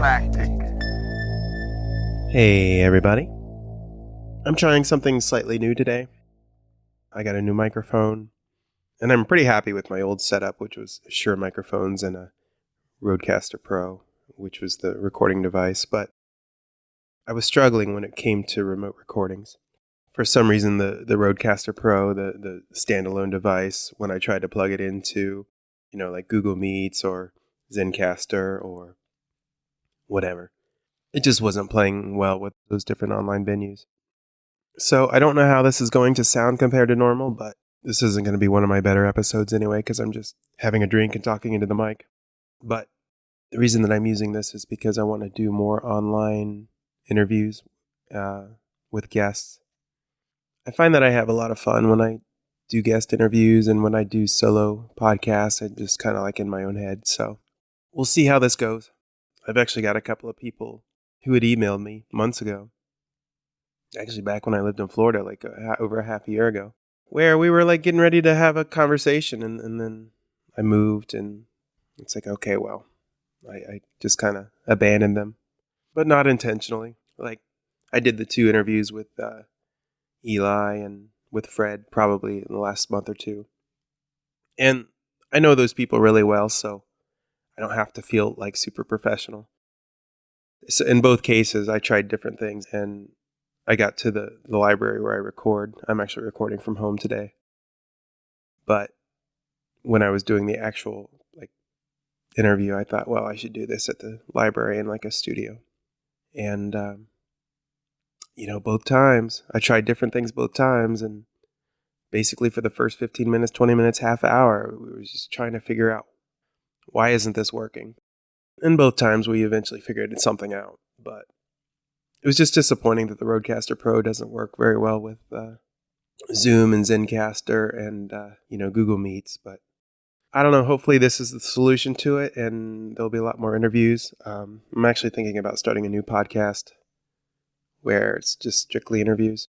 Galactic. Hey everybody. I'm trying something slightly new today. I got a new microphone, and I'm pretty happy with my old setup, which was Shure microphones and a Rodecaster Pro, which was the recording device, but I was struggling when it came to remote recordings. For some reason, the Rodecaster Pro, the standalone device, when I tried to plug it into, like Google Meets or Zencaster or whatever, it just wasn't playing well with those different online venues. So I don't know how this is going to sound compared to normal, but this isn't going to be one of my better episodes anyway, because I'm just having a drink and talking into the mic. But the reason that I'm using this is because I want to do more online interviews with guests. I find that I have a lot of fun when I do guest interviews, and when I do solo podcasts, I'm just kind of like in my own head. So we'll see how this goes. I've actually got a couple of people who had emailed me months ago, actually back when I lived in Florida, like over a half a year ago, where we were like getting ready to have a conversation, and then I moved, and it's like, okay, well, I just kind of abandoned them, but not intentionally. Like, I did the 2 interviews with Eli and with Fred probably in the last month or 2. And I know those people really well, so I don't have to feel like super professional. So in both cases, I tried different things, and I got to the library where I record. I'm actually recording from home today. But when I was doing the actual interview, I thought, well, I should do this at the library in like a studio. And, both times, I tried different things both times. And basically for the first 15 minutes, 20 minutes, half hour, we were just trying to figure out, why isn't this working? And both times we eventually figured something out. But it was just disappointing that the Rodecaster Pro doesn't work very well with Zoom and Zencaster and, Google Meets. But I don't know. Hopefully this is the solution to it, and there'll be a lot more interviews. I'm actually thinking about starting a new podcast where it's just strictly interviews.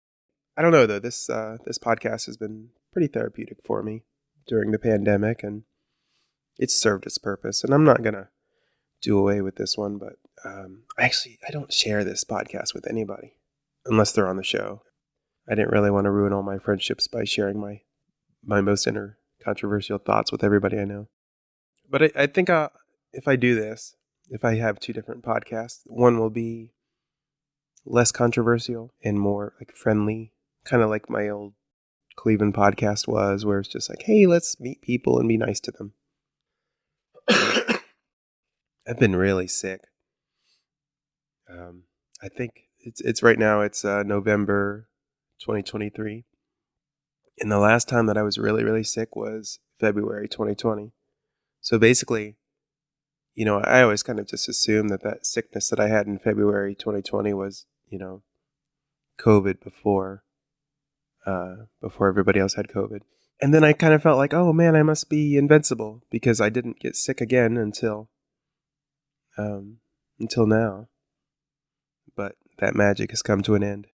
I don't know, though. This podcast has been pretty therapeutic for me during the pandemic, and it's served its purpose. And I'm not going to do away with this one, but I don't share this podcast with anybody unless they're on the show. I didn't really want to ruin all my friendships by sharing my most controversial thoughts with everybody I know. But I think if I do this, if I have 2 different podcasts, one will be less controversial and more like friendly, kind of like my old Cleveland podcast was, where it's just like, hey, let's meet people and be nice to them. I've been really sick. I think it's right now, it's November 2023. And the last time that I was really, really sick was February 2020. So basically, I always kind of just assumed that sickness that I had in February 2020 was, COVID before everybody else had COVID. And then I kind of felt like, oh man, I must be invincible because I didn't get sick again until now. But that magic has come to an end.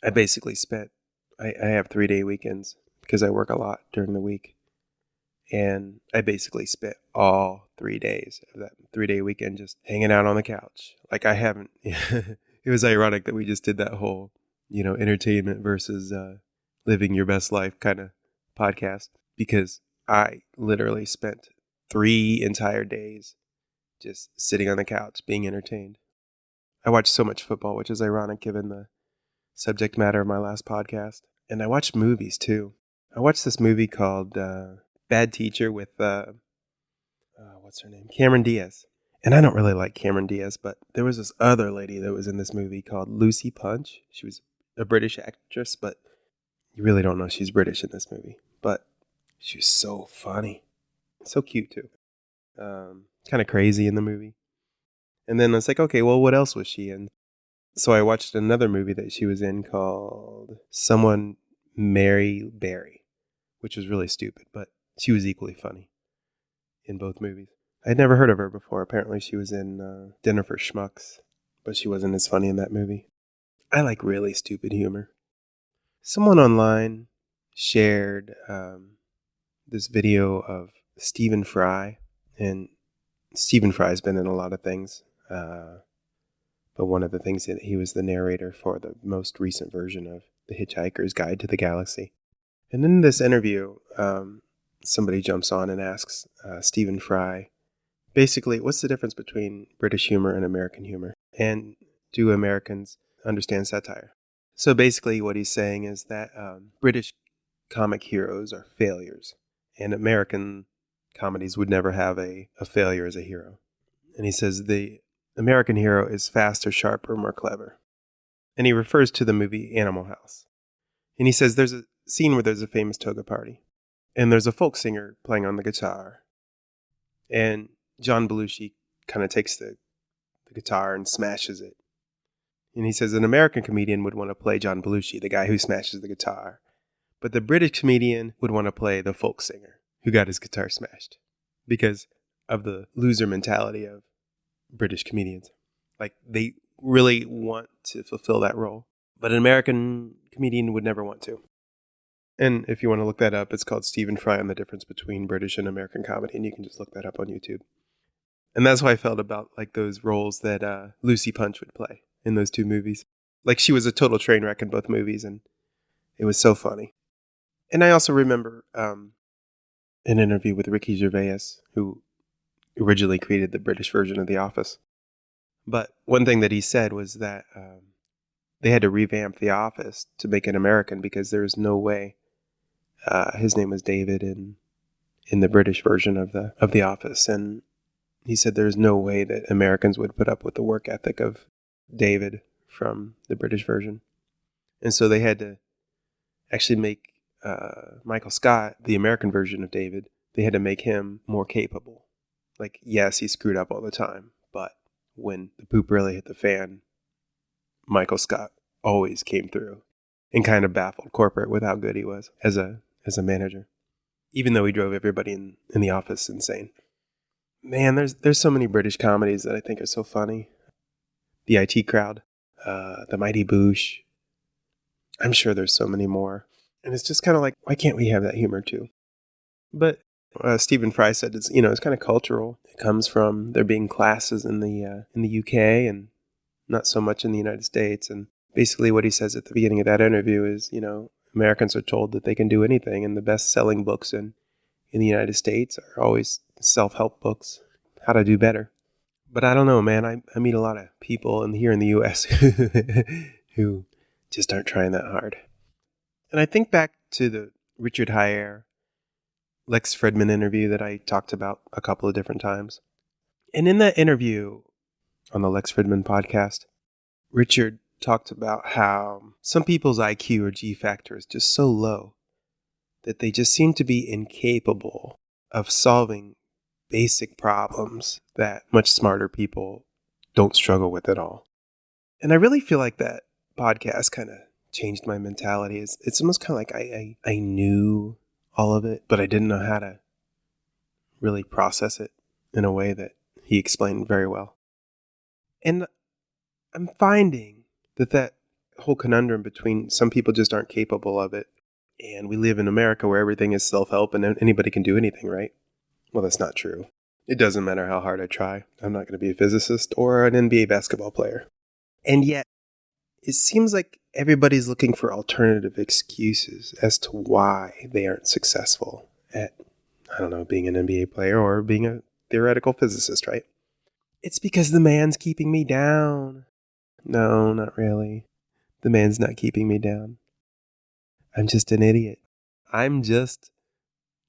I basically I have 3-day weekends because I work a lot during the week. And I basically spent all 3 days of that 3-day weekend just hanging out on the couch. Like I haven't, it was ironic that we just did that whole, entertainment versus living your best life kind of podcast, because I literally spent 3 entire days just sitting on the couch being entertained. I watched so much football, which is ironic given the subject matter of my last podcast. And I watched movies too. I watched this movie called Bad Teacher with, what's her name? Cameron Diaz. And I don't really like Cameron Diaz, but there was this other lady that was in this movie called Lucy Punch. She was a British actress, but you really don't know she's British in this movie. But she was so funny. So cute too. Kind of crazy in the movie. And then it's like, okay, well, what else was she in? So I watched another movie that she was in called Someone Mary Barry, which was really stupid, but she was equally funny in both movies. I'd never heard of her before. Apparently she was in Dinner for Schmucks, but she wasn't as funny in that movie. I like really stupid humor. Someone online shared this video of Stephen Fry, and Stephen Fry's been in a lot of things. But one of the things that he was the narrator for the most recent version of The Hitchhiker's Guide to the Galaxy. And in this interview, somebody jumps on and asks Stephen Fry, basically, what's the difference between British humor and American humor? And do Americans understand satire? So basically what he's saying is that British comic heroes are failures, and American comedies would never have a failure as a hero. And he says the American hero is faster, sharper, more clever. And he refers to the movie Animal House. And he says there's a scene where there's a famous toga party, and there's a folk singer playing on the guitar. And John Belushi kind of takes the guitar and smashes it. And he says an American comedian would want to play John Belushi, the guy who smashes the guitar. But the British comedian would want to play the folk singer who got his guitar smashed because of the loser mentality of British comedians. Like, they really want to fulfill that role. But an American comedian would never want to. And if you want to look that up, it's called Stephen Fry on the difference between British and American comedy. And you can just look that up on YouTube. And that's how I felt about like those roles that Lucy Punch would play in those two movies. Like, she was a total train wreck in both movies, and it was so funny. And I also remember an interview with Ricky Gervais, who originally created the British version of The Office. But one thing that he said was that they had to revamp The Office to make it American because there was no way. His name was David in the British version of the Office, and he said there's no way that Americans would put up with the work ethic of David from the British version. And so they had to actually make Michael Scott, the American version of David, they had to make him more capable. Like, yes, he screwed up all the time, but when the poop really hit the fan, Michael Scott always came through and kind of baffled corporate with how good he was as a manager, even though he drove everybody in the office insane. Man, there's so many British comedies that I think are so funny. The IT Crowd, The Mighty Boosh. I'm sure there's so many more. And it's just kind of like, why can't we have that humor too? But Stephen Fry said it's kind of cultural. It comes from there being classes in the UK and not so much in the United States. And basically what he says at the beginning of that interview is, Americans are told that they can do anything, and the best-selling books in the United States are always self-help books, how to do better. But I don't know, man. I meet a lot of people here in the U.S. who just aren't trying that hard. And I think back to the Richard Heyer, Lex Fridman interview that I talked about a couple of different times. And in that interview on the Lex Fridman podcast, Richard talked about how some people's IQ or G factor is just so low that they just seem to be incapable of solving basic problems that much smarter people don't struggle with at all. And I really feel like that podcast kind of changed my mentality. It's almost kind of like I knew all of it, but I didn't know how to really process it in a way that he explained very well. And I'm finding that whole conundrum between some people just aren't capable of it, and we live in America where everything is self-help and anybody can do anything, right? Well, that's not true. It doesn't matter how hard I try. I'm not going to be a physicist or an NBA basketball player. And yet, it seems like everybody's looking for alternative excuses as to why they aren't successful at, being an NBA player or being a theoretical physicist, right? It's because the man's keeping me down. No, not really. The man's not keeping me down. I'm just an idiot. I'm just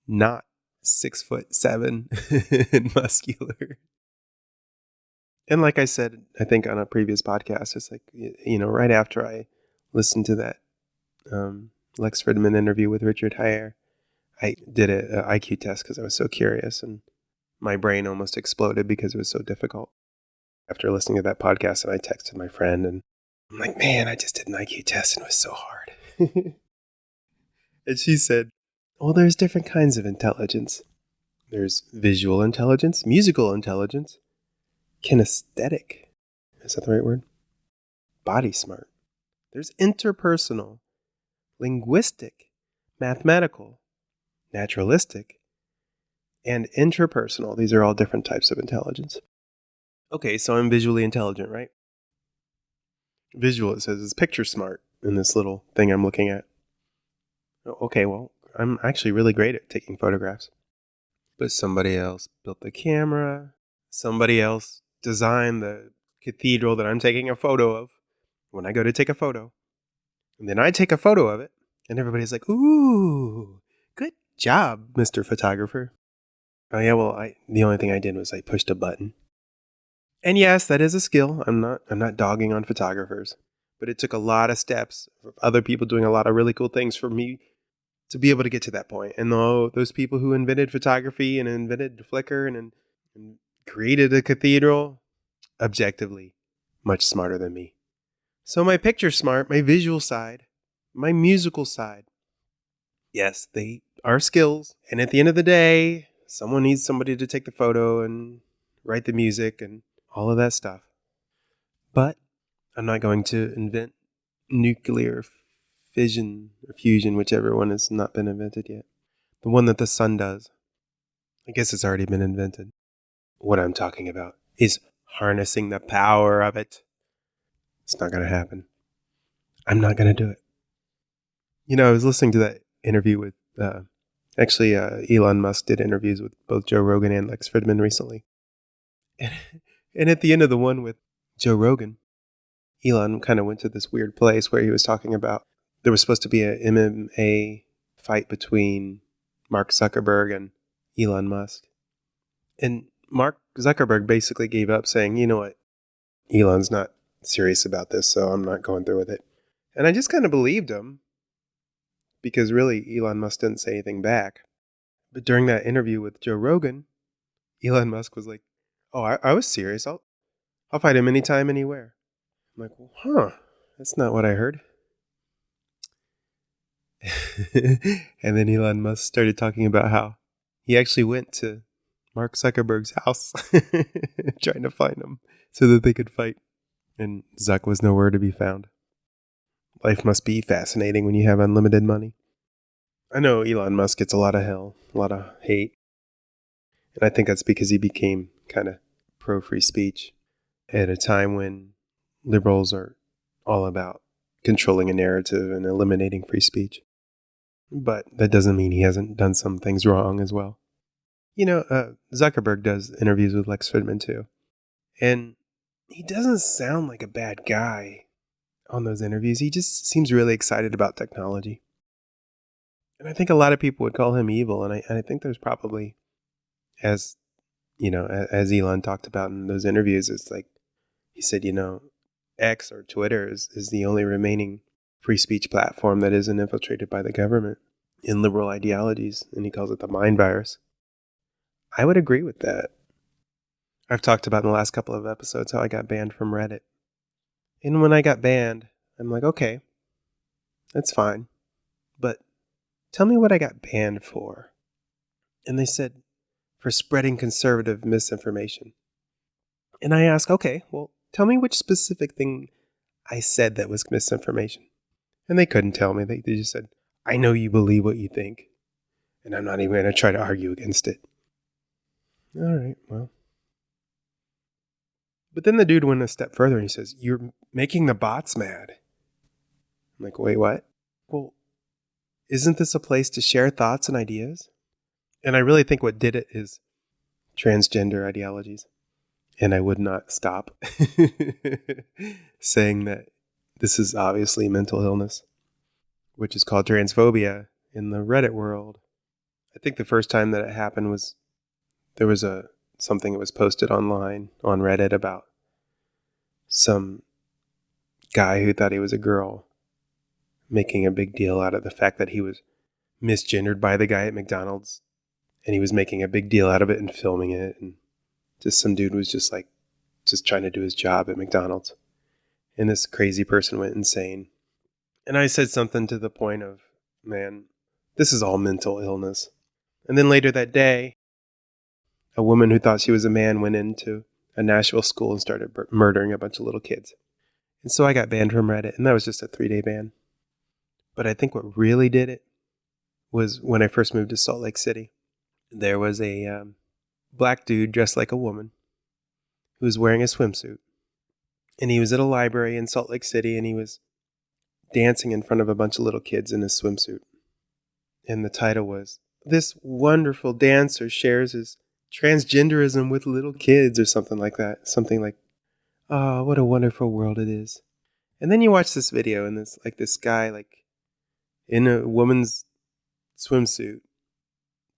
not 6'7" and muscular. And like I said, I think on a previous podcast, it's like, right after I listened to that Lex Fridman interview with Richard Heyer, I did an IQ test because I was so curious, and my brain almost exploded because it was so difficult. After listening to that podcast, and I texted my friend, and I'm like, man, I just did an IQ test and it was so hard. And she said, well, there's different kinds of intelligence. There's visual intelligence, musical intelligence, kinesthetic. Is that the right word? Body smart. There's interpersonal, linguistic, mathematical, naturalistic, and intrapersonal. These are all different types of intelligence. Okay, so I'm visually intelligent, right? Visual, it says, is picture smart in this little thing I'm looking at. Okay, well, I'm actually really great at taking photographs. But somebody else built the camera. Somebody else designed the cathedral that I'm taking a photo of when I go to take a photo. And then I take a photo of it, and everybody's like, ooh, good job, Mr. Photographer. Oh yeah, well, the only thing I did was I pushed a button. And yes, that is a skill. I'm not dogging on photographers, but it took a lot of steps of other people doing a lot of really cool things for me to be able to get to that point. And those people who invented photography and invented Flickr and created a cathedral, objectively, much smarter than me. So my picture smart, my visual side, my musical side, yes, they are skills. And at the end of the day, someone needs somebody to take the photo and write the music and all of that stuff. But I'm not going to invent nuclear fission or fusion, whichever one has not been invented yet. The one that the sun does. I guess it's already been invented. What I'm talking about is harnessing the power of it. It's not going to happen. I'm not going to do it. You know, I was listening to that interview with, Elon Musk did interviews with both Joe Rogan and Lex Fridman recently. And at the end of the one with Joe Rogan, Elon kind of went to this weird place where he was talking about there was supposed to be an MMA fight between Mark Zuckerberg and Elon Musk. And Mark Zuckerberg basically gave up saying, you know what, Elon's not serious about this, so I'm not going through with it. And I just kind of believed him because really Elon Musk didn't say anything back. But during that interview with Joe Rogan, Elon Musk was like, oh, I was serious. I'll fight him anytime, anywhere. I'm like, well, that's not what I heard. And then Elon Musk started talking about how he actually went to Mark Zuckerberg's house trying to find him so that they could fight. And Zuck was nowhere to be found. Life must be fascinating when you have unlimited money. I know Elon Musk gets a lot of hell, a lot of hate. And I think that's because he became kind of pro-free speech at a time when liberals are all about controlling a narrative and eliminating free speech. But that doesn't mean he hasn't done some things wrong as well. You know, Zuckerberg does interviews with Lex Fridman too. And he doesn't sound like a bad guy on those interviews. He just seems really excited about technology. And I think a lot of people would call him evil. And I think there's probably, as you know, as Elon talked about in those interviews, it's like he said, you know, X or Twitter is the only remaining free speech platform that isn't infiltrated by the government in liberal ideologies. And he calls it the mind virus. I would agree with that. I've talked about in the last couple of episodes how I got banned from Reddit. And when I got banned, I'm like, okay, that's fine. But tell me what I got banned for. And they said, for spreading conservative misinformation. And I asked, okay, well, tell me which specific thing I said that was misinformation. And they couldn't tell me. They just said, I know you believe what you think. And I'm not even going to try to argue against it. All right, well. But then the dude went a step further and he says, you're making the bots mad. I'm like, wait, what? Well, isn't this a place to share thoughts and ideas? And I really think what did it is transgender ideologies. And I would not stop saying that this is obviously mental illness, which is called transphobia in the Reddit world. I think the first time that it happened was there was something that was posted online on Reddit about some guy who thought he was a girl making a big deal out of the fact that he was misgendered by the guy at McDonald's, and he was making a big deal out of it and filming it, and just some dude was just trying to do his job at McDonald's, and this crazy person went insane. And I said something to the point of, man, this is all mental illness. And then later that day, a woman who thought she was a man went into a Nashville school and started murdering a bunch of little kids. And so I got banned from Reddit, and that was just a 3-day ban. But I think what really did it was when I first moved to Salt Lake City. There was a black dude dressed like a woman who was wearing a swimsuit. And he was at a library in Salt Lake City, and he was dancing in front of a bunch of little kids in his swimsuit. And the title was, "This wonderful dancer shares his transgenderism with little kids," or something like that. Something like, "Oh, what a wonderful world it is." And then you watch this video, and this guy in a woman's swimsuit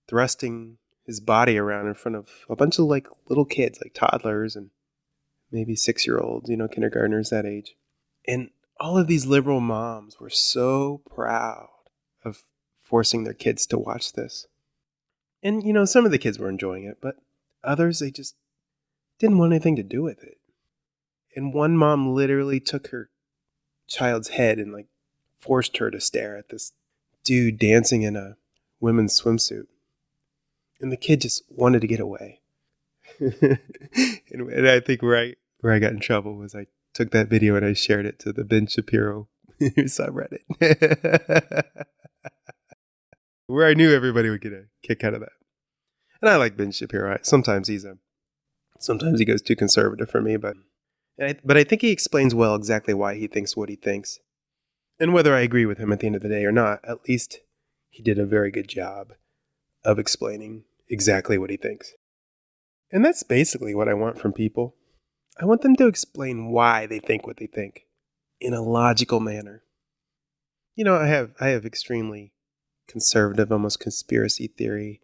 thrusting his body around in front of a bunch of little kids, like toddlers and maybe 6-year-olds, kindergartners that age. And all of these liberal moms were so proud of forcing their kids to watch this. And, some of the kids were enjoying it, but others, they just didn't want anything to do with it. And one mom literally took her child's head and forced her to stare at this dude dancing in a women's swimsuit. And the kid just wanted to get away. and I think where I got in trouble was I took that video and I shared it to the Ben Shapiro subreddit. Where I knew everybody would get a kick out of that. And I like Ben Shapiro. Sometimes he goes too conservative for me, but I think he explains well exactly why he thinks what he thinks. And whether I agree with him at the end of the day or not, at least he did a very good job of explaining exactly what he thinks. And that's basically what I want from people. I want them to explain why they think what they think in a logical manner. I have extremely conservative, almost conspiracy theory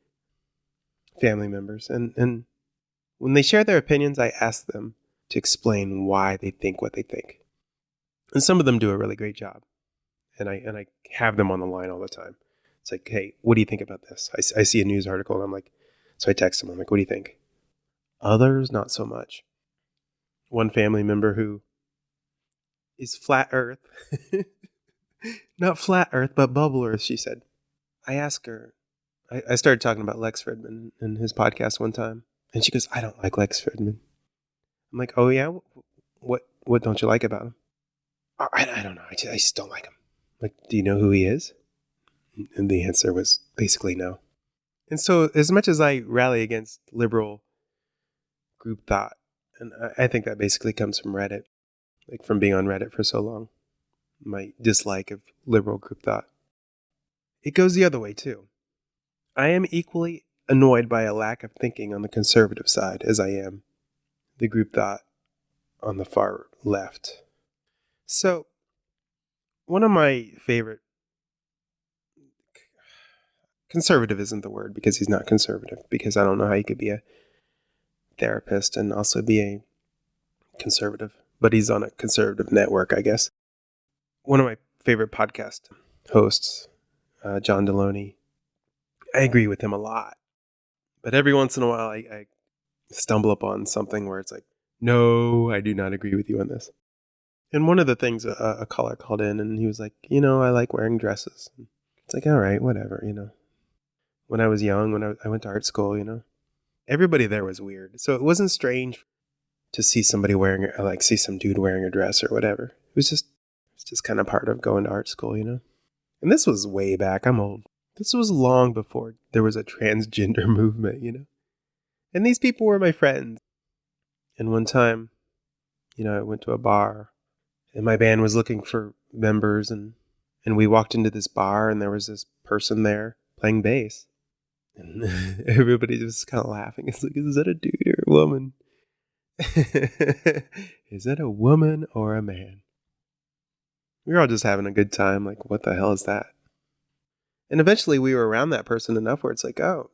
family members. And when they share their opinions, I ask them to explain why they think what they think. And some of them do a really great job. And I have them on the line all the time. It's like, "Hey, what do you think about this?" I see a news article and I'm like, so I text them. I'm like, "What do you think?" Others, not so much. One family member who is flat earth, not flat earth, but bubble earth, she said. I asked her, I started talking about Lex Fridman in his podcast one time. And she goes, "I don't like Lex Fridman." I'm like, "Oh yeah? What don't you like about him?" I don't know. I just don't like him." I'm like, "Do you know who he is?" And the answer was basically no. And so as much as I rally against liberal group thought, and I think that basically comes from Reddit, from being on Reddit for so long, my dislike of liberal group thought, it goes the other way too. I am equally annoyed by a lack of thinking on the conservative side as I am the group thought on the far left. So, one of my favorite, conservative isn't the word because he's not conservative, because I don't know how you could be a therapist and also be a conservative, but he's on a conservative network, I guess. One of my favorite podcast hosts, John Deloney, I agree with him a lot. But every once in a while, I stumble upon something where it's like, "No, I do not agree with you on this." And one of the things, a caller called in and he was like, "I like wearing dresses." It's like, all right, whatever, When I was young, when I went to art school, everybody there was weird. So it wasn't strange to see somebody see some dude wearing a dress or whatever. It's just kind of part of going to art school, And this was way back. I'm old. This was long before there was a transgender movement, And these people were my friends. And one time, I went to a bar and my band was looking for members and we walked into this bar and there was this person there playing bass. And everybody was kind of laughing. It's like, is that a dude or a woman? Is that a woman or a man? We were all just having a good time. Like, what the hell is that? And eventually we were around that person enough where it's like, oh,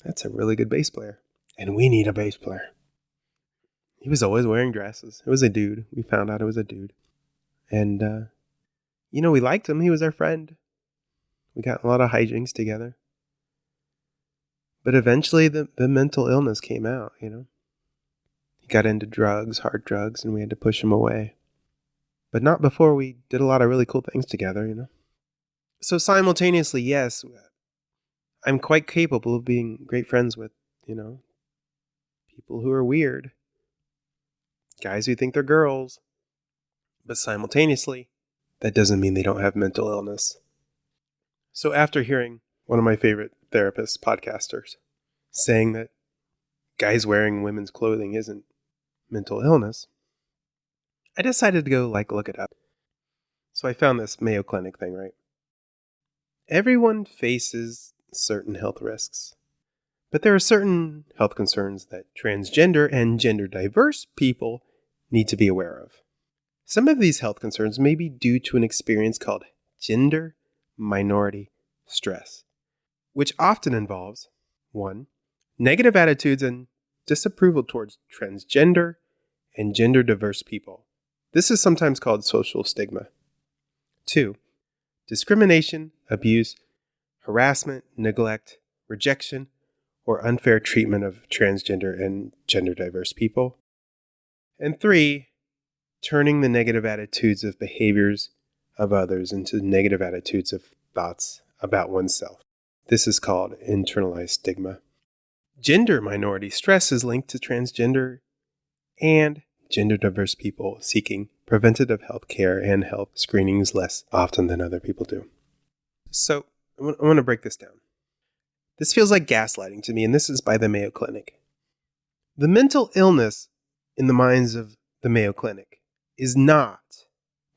that's a really good bass player. And we need a bass player. He was always wearing dresses. It was a dude. We found out it was a dude. And, we liked him. He was our friend. We got a lot of hijinks together. But eventually the mental illness came out, He got into drugs, hard drugs, and we had to push him away. But not before we did a lot of really cool things together, So simultaneously, yes, I'm quite capable of being great friends with, people who are weird. Guys who think they're girls. But simultaneously, that doesn't mean they don't have mental illness. So after hearing one of my favorite therapists, podcasters, saying that guys wearing women's clothing isn't mental illness, I decided to go look it up. So I found this Mayo Clinic thing, right? Everyone faces certain health risks, but there are certain health concerns that transgender and gender diverse people need to be aware of. Some of these health concerns may be due to an experience called gender minority stress, which often involves 1. Negative attitudes and disapproval towards transgender and gender diverse people. This is sometimes called social stigma. 2. Discrimination, abuse, harassment, neglect, rejection, or unfair treatment of transgender and gender diverse people. And 3. Turning the negative attitudes of behaviors of others into negative attitudes of thoughts about oneself. This is called internalized stigma. Gender minority stress is linked to transgender and gender diverse people seeking preventative health care and health screenings less often than other people do. So, I want to break this down. This feels like gaslighting to me, and this is by the Mayo Clinic. The mental illness in the minds of the Mayo Clinic is not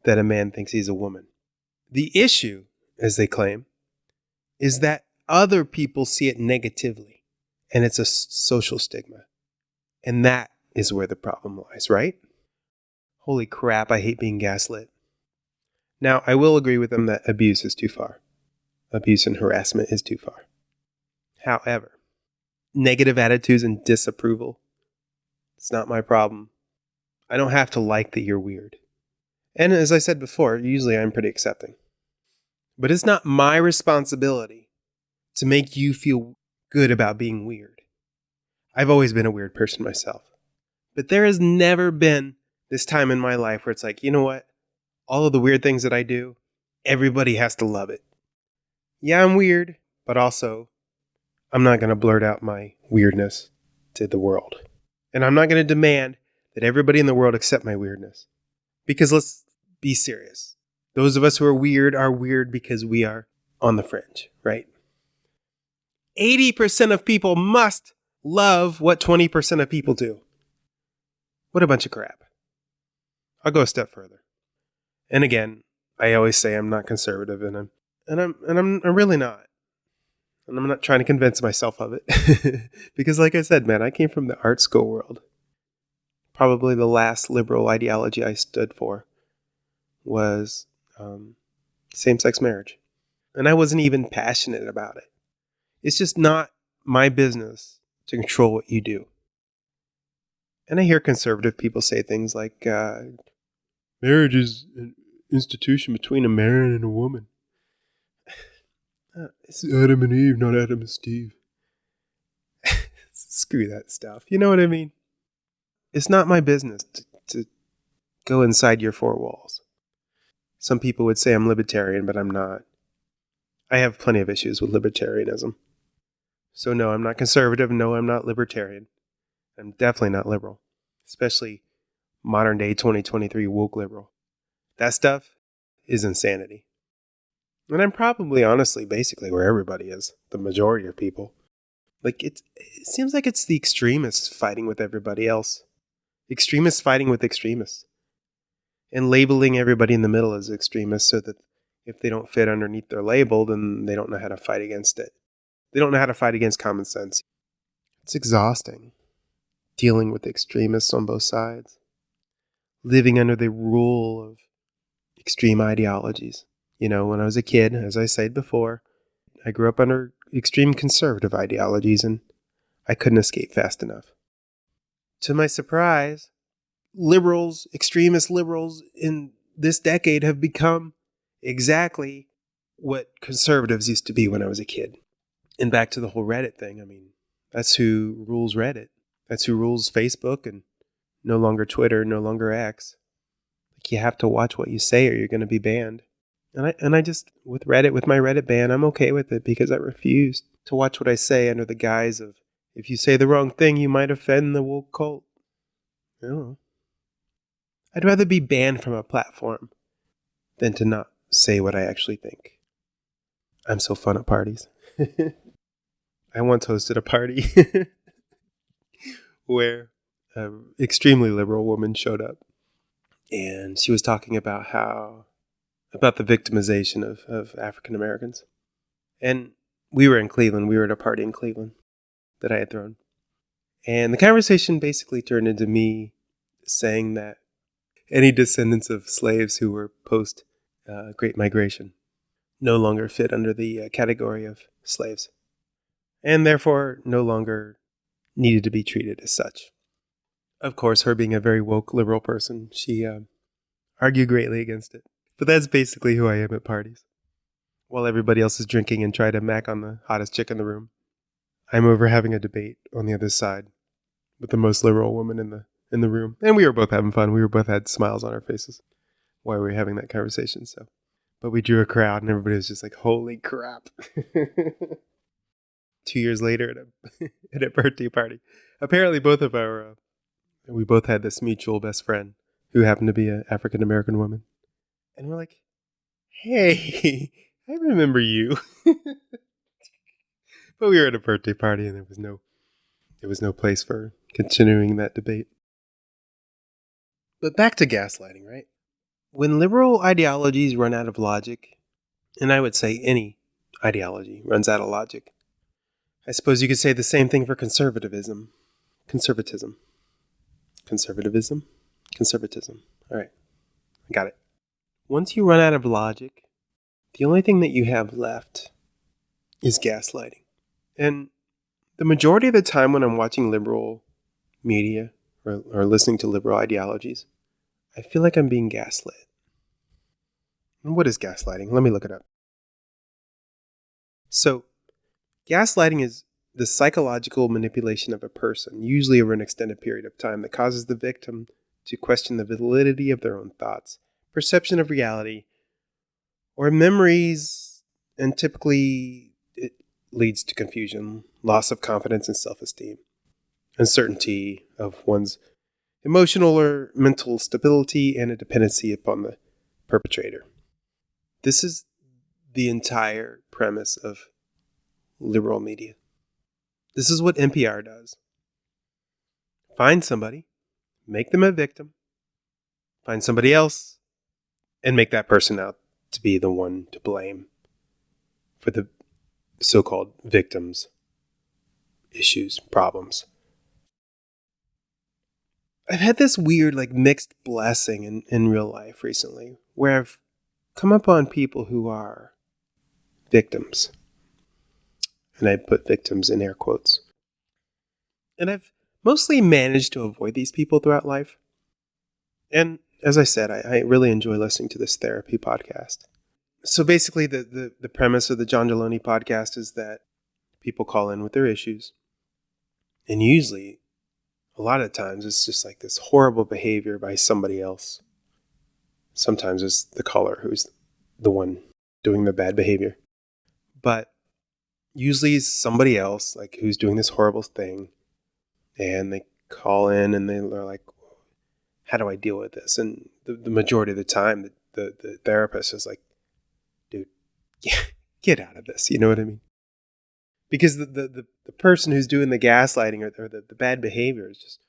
that a man thinks he's a woman. The issue, as they claim, is that other people see it negatively, and it's a social stigma. And that is where the problem lies, right? Holy crap, I hate being gaslit. Now, I will agree with them that abuse is too far. Abuse and harassment is too far. However, negative attitudes and disapproval, it's not my problem. I don't have to like that you're weird. And as I said before, usually I'm pretty accepting. But it's not my responsibility to make you feel good about being weird. I've always been a weird person myself. But there has never been this time in my life where it's like, you know what? All of the weird things that I do, everybody has to love it. Yeah, I'm weird, but also I'm not going to blurt out my weirdness to the world. And I'm not going to demand that everybody in the world accept my weirdness. Because let's be serious. Those of us who are weird because we are on the fringe, right? 80% of people must love what 20% of people do. What a bunch of crap. I'll go a step further. And again, I always say I'm not conservative, and I'm really not. And I'm not trying to convince myself of it. Because like I said, man, I came from the art school world. Probably the last liberal ideology I stood for was same-sex marriage. And I wasn't even passionate about it. It's just not my business to control what you do. And I hear conservative people say things like, marriage is an institution between a man and a woman. It's Adam and Eve, not Adam and Steve. Screw that stuff. You know what I mean? It's not my business to go inside your four walls. Some people would say I'm libertarian, but I'm not. I have plenty of issues with libertarianism. So no, I'm not conservative. No, I'm not libertarian. I'm definitely not liberal. Especially modern day 2023 woke liberal. That stuff is insanity. And I'm probably honestly basically where everybody is. The majority of people. It seems like it's the extremists fighting with everybody else. Extremists fighting with extremists. And labeling everybody in the middle as extremists so that if they don't fit underneath their label, then they don't know how to fight against it. They don't know how to fight against common sense. It's exhausting. Dealing with extremists on both sides. Living under the rule of extreme ideologies. You know, when I was a kid, as I said before, I grew up under extreme conservative ideologies and I couldn't escape fast enough. To my surprise, liberals, extremist liberals in this decade have become exactly what conservatives used to be when I was a kid. And back to the whole Reddit thing, I mean, that's who rules Reddit. That's who rules Facebook and no longer Twitter, no longer X. Like, you have to watch what you say or you're going to be banned. And I just, with Reddit, with my Reddit ban, I'm okay with it because I refuse to watch what I say under the guise of, if you say the wrong thing, you might offend the woke cult. I don't know. I'd rather be banned from a platform than to not say what I actually think. I'm so fun at parties. I once hosted a party where an extremely liberal woman showed up, and she was talking about about the victimization of African Americans. And we were in Cleveland. We were at a party in Cleveland that I had thrown. And the conversation basically turned into me saying that any descendants of slaves who were post Great Migration no longer fit under the category of slaves, and therefore no longer needed to be treated as such. Of course, her being a very woke liberal person, she argued greatly against it. But that's basically who I am at parties. While everybody else is drinking and try to mac on the hottest chick in the room, I'm over having a debate on the other side with the most liberal woman in the room. And we were both having fun. We were both had smiles on our faces while we were having that conversation. But we drew a crowd and everybody was just like, holy crap. 2 years later at a birthday party. Apparently we both had this mutual best friend who happened to be an African American woman. And we're like, hey, I remember you. But we were at a birthday party and there was no place for continuing that debate. But back to gaslighting, right? When liberal ideologies run out of logic, and I would say any ideology runs out of logic, I suppose you could say the same thing for conservatism. Conservatism. All right, I got it. Once you run out of logic, the only thing that you have left is gaslighting. And the majority of the time when I'm watching liberal media or listening to liberal ideologies, I feel like I'm being gaslit. And what is gaslighting? Let me look it up. So, gaslighting is the psychological manipulation of a person, usually over an extended period of time, that causes the victim to question the validity of their own thoughts, perception of reality, or memories, and typically it leads to confusion, loss of confidence and self-esteem, uncertainty of one's emotional or mental stability, and a dependency upon the perpetrator. This is the entire premise of liberal media. This is what NPR does. Find somebody, make them a victim, find somebody else, and make that person out to be the one to blame for the so-called victims' issues, problems. I've had this weird, mixed blessing in real life recently, where I've come upon people who are victims. And I put victims in air quotes. And I've mostly managed to avoid these people throughout life. And as I said, I really enjoy listening to this therapy podcast. So basically, the premise of the John Deloney podcast is that people call in with their issues. And usually, a lot of times, it's just like this horrible behavior by somebody else. Sometimes it's the caller who's the one doing the bad behavior. But usually it's somebody else, who's doing this horrible thing. And they call in and they're like, how do I deal with this? And the majority of the time, the therapist is like, dude, get out of this. You know what I mean? Because the person who's doing the gaslighting or the bad behavior is just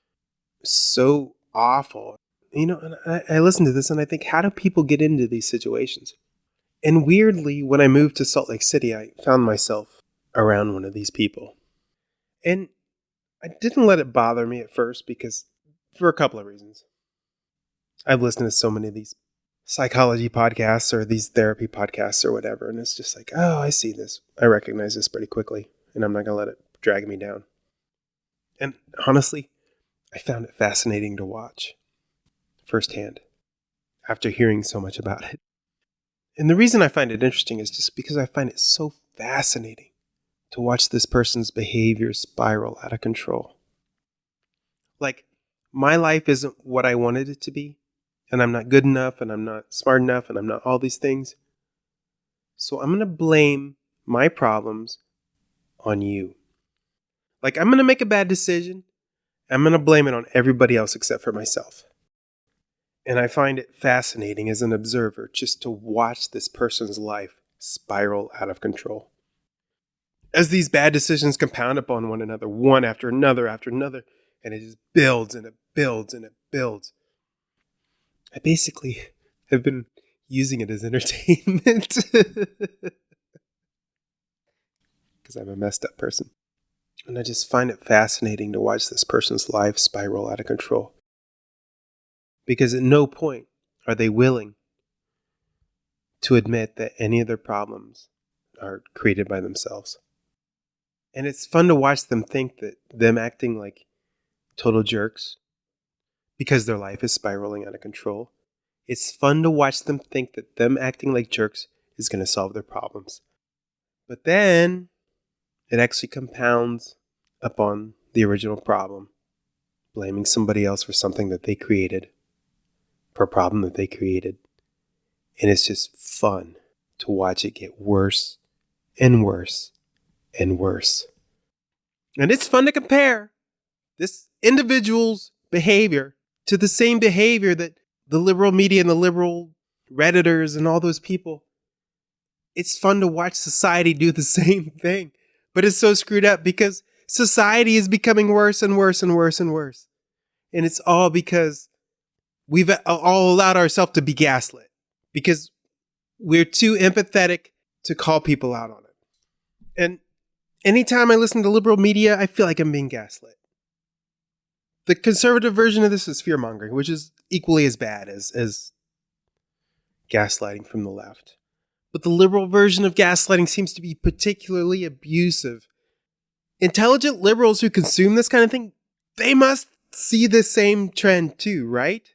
so awful. And I listen to this and I think, how do people get into these situations? And weirdly, when I moved to Salt Lake City, I found myself around one of these people. And I didn't let it bother me at first because for a couple of reasons. I've listened to so many of these psychology podcasts or these therapy podcasts or whatever. And it's just like, oh, I see this. I recognize this pretty quickly. And I'm not going to let it drag me down. And honestly, I found it fascinating to watch firsthand after hearing so much about it. And the reason I find it interesting is just because I find it so fascinating to watch this person's behavior spiral out of control. My life isn't what I wanted it to be, and I'm not good enough, and I'm not smart enough, and I'm not all these things. So I'm going to blame my problems on you. I'm going to make a bad decision. I'm going to blame it on everybody else except for myself. And I find it fascinating as an observer just to watch this person's life spiral out of control. As these bad decisions compound upon one another, one after another, And it just builds and it builds and it builds. I basically have been using it as entertainment because I'm a messed up person. And I just find it fascinating to watch this person's life spiral out of control. Because at no point are they willing to admit that any of their problems are created by themselves. And it's fun to watch them think that them acting like total jerks because their life is spiraling out of control. It's fun to watch them think that them acting like jerks is going to solve their problems. But then it actually compounds upon the original problem, blaming somebody else for something that they created, for a problem that they created. And it's just fun to watch it get worse and worse and worse. And it's fun to compare this individual's behavior to the same behavior that the liberal media and the liberal Redditors and all those people. It's fun to watch society do the same thing. But it's so screwed up because society is becoming worse and worse and worse and worse. And it's all because we've all allowed ourselves to be gaslit. Because we're too empathetic to call people out on it. And anytime I listen to liberal media, I feel like I'm being gaslit. The conservative version of this is fear-mongering, which is equally as bad as gaslighting from the left. But the liberal version of gaslighting seems to be particularly abusive. Intelligent liberals who consume this kind of thing, they must see the same trend too, right?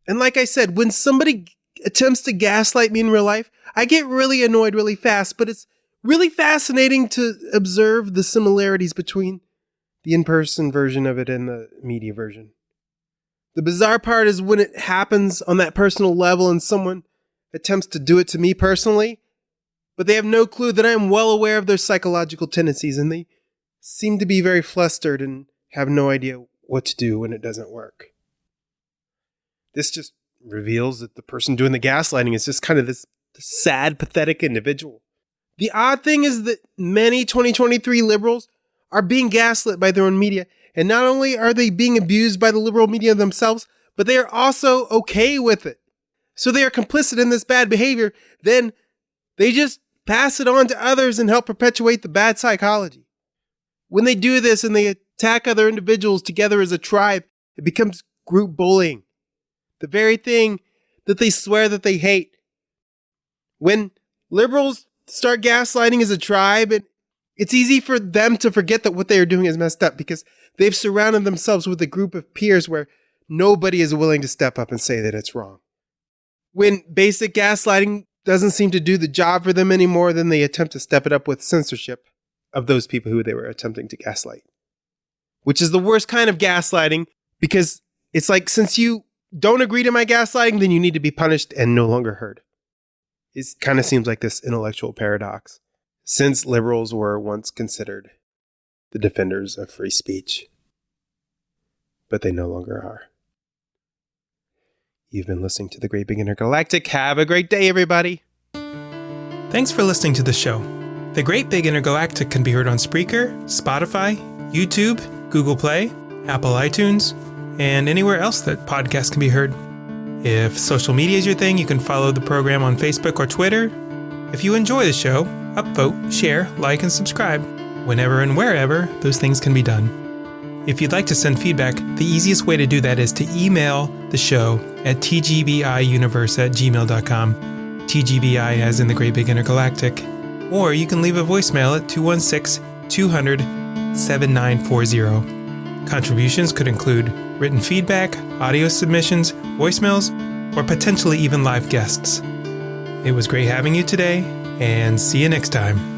And like I said, when somebody attempts to gaslight me in real life, I get really annoyed really fast, but it's really fascinating to observe the similarities between the in-person version of it and the media version. The bizarre part is when it happens on that personal level and someone attempts to do it to me personally, but they have no clue that I am well aware of their psychological tendencies and they seem to be very flustered and have no idea what to do when it doesn't work. This just reveals that the person doing the gaslighting is just kind of this sad, pathetic individual. The odd thing is that many 2023 liberals are being gaslit by their own media. And not only are they being abused by the liberal media themselves, but they are also okay with it. So they are complicit in this bad behavior. Then they just pass it on to others and help perpetuate the bad psychology. When they do this and they attack other individuals together as a tribe, it becomes group bullying. The very thing that they swear that they hate. When liberals start gaslighting as a tribe, it's easy for them to forget that what they are doing is messed up because they've surrounded themselves with a group of peers where nobody is willing to step up and say that it's wrong. When basic gaslighting doesn't seem to do the job for them anymore, then they attempt to step it up with censorship of those people who they were attempting to gaslight. Which is the worst kind of gaslighting because it's like, since you don't agree to my gaslighting, then you need to be punished and no longer heard. It kind of seems like this intellectual paradox, since liberals were once considered the defenders of free speech. But they no longer are. You've been listening to The Great Big Intergalactic. Have a great day, everybody. Thanks for listening to the show. The Great Big Intergalactic can be heard on Spreaker, Spotify, YouTube, Google Play, Apple iTunes, and anywhere else that podcasts can be heard. If social media is your thing, you can follow the program on Facebook or Twitter. If you enjoy the show, upvote, share, like, and subscribe. Whenever and wherever those things can be done. If you'd like to send feedback, the easiest way to do that is to email the show at tgbiuniverse@gmail.com, TGBI as in the Great Big Intergalactic, or you can leave a voicemail at 216-200-7940. Contributions could include written feedback, audio submissions, voicemails, or potentially even live guests. It was great having you today, and see you next time.